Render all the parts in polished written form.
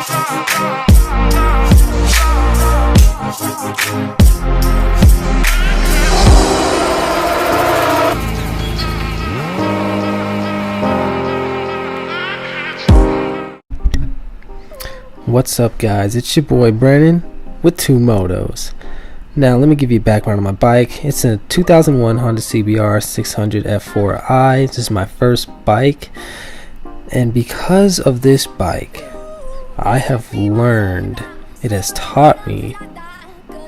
What's up, guys? It's your boy Brennan with Two Motos. Now let me give you a background on my bike. It's a 2001 Honda CBR 600 F4i. This is my first bike, and because of this bike I have learned, it has taught me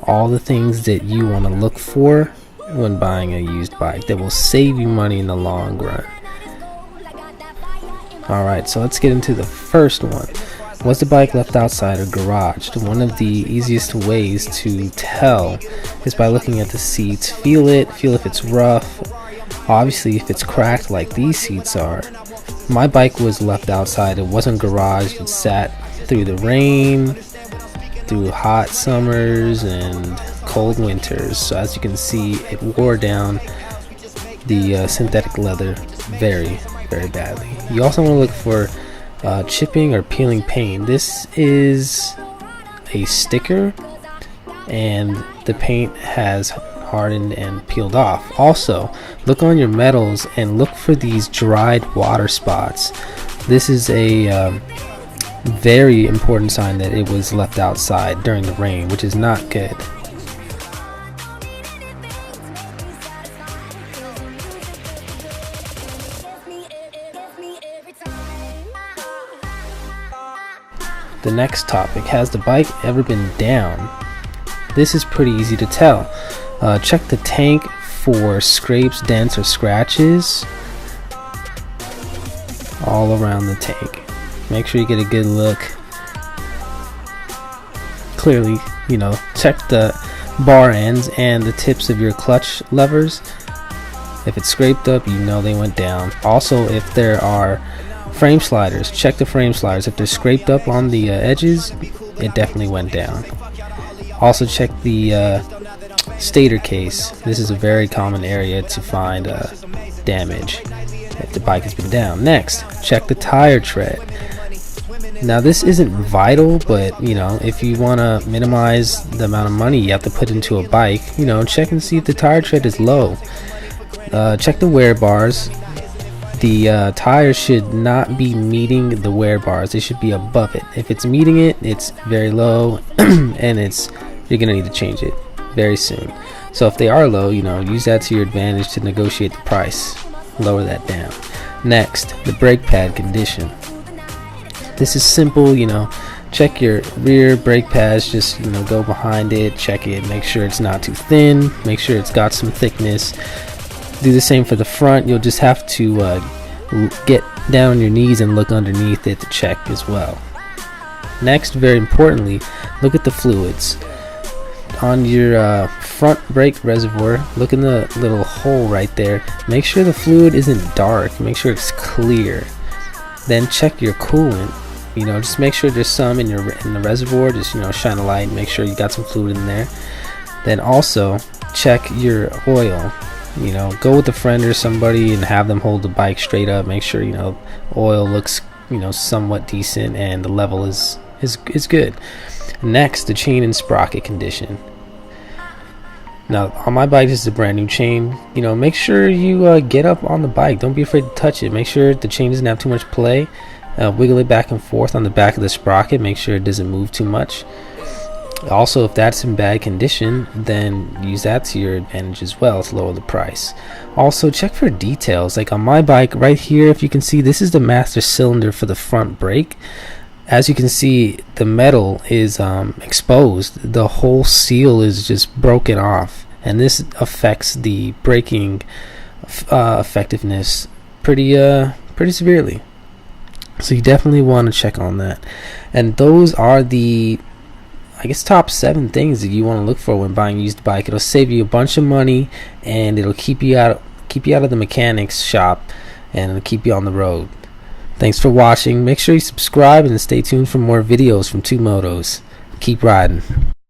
all the things that you want to look for when buying a used bike that will save you money in the long run. Alright, so let's get into the first one. Was the bike left outside or garaged? One of the easiest ways to tell is by looking at the seats. Feel if it's rough. Obviously, if it's cracked like these seats are. My bike was left outside. It wasn't garaged. It sat through the rain, through hot summers and cold winters. So as you can see, it wore down the synthetic leather very, very badly. You also want to look for chipping or peeling paint. This is a sticker and the paint has hardened and peeled off. Also, look on your metals and look for these dried water spots. This is a very important sign that it was left outside during the rain, which is not good. The next topic, has the bike ever been down? This is pretty easy to tell. Check the tank for scrapes, dents, or scratches all around the tank. Make sure you get a good look. Clearly, check the bar ends and the tips of your clutch levers. If it's scraped up, they went down. Also, if there are frame sliders, check the frame sliders. If they're scraped up on the edges, it definitely went down. Also check the stator case. This is a very common area to find damage if the bike has been down. Next, check the tire tread. Now this isn't vital, but if you want to minimize the amount of money you have to put into a bike, check and see if the tire tread is low. Check the wear bars. The tires should not be meeting the wear bars. They should be above it. If it's meeting it, it's very low and you're gonna need to change it very soon. So if they are low, use that to your advantage to negotiate the price. Lower that down. Next, the brake pad condition. This is simple, check your rear brake pads. Just go behind it, check it, make sure it's not too thin, make sure it's got some thickness. Do the same for the front. You'll just have to get down on your knees and look underneath it to check as well. Next, very importantly, look at the fluids. On your front brake reservoir, look in the little hole right there. Make sure the fluid isn't dark. Make sure it's clear. Then check your coolant. Just make sure there's some in the reservoir. Just shine a light. Make sure you got some fluid in there. Then also check your oil. Go with a friend or somebody and have them hold the bike straight up. Make sure oil looks somewhat decent and the level is good. Next, the chain and sprocket condition. Now on my bike, this is a brand new chain. Make sure you get up on the bike. Don't be afraid to touch it. Make sure the chain doesn't have too much play. Wiggle it back and forth on the back of the sprocket. Make sure it doesn't move too much. Also, if that's in bad condition, then use that to your advantage as well to lower the price. Also, check for details. Like on my bike right here, if you can see, this is the master cylinder for the front brake. As you can see, the metal is exposed. The whole seal is just broken off, and this affects the braking effectiveness pretty severely. So you definitely want to check on that. And those are the top 7 things that you want to look for when buying a used bike. It'll save you a bunch of money, and it'll keep you out of the mechanic's shop, and it'll keep you on the road. Thanks for watching. Make sure you subscribe and stay tuned for more videos from Two Motos. Keep riding.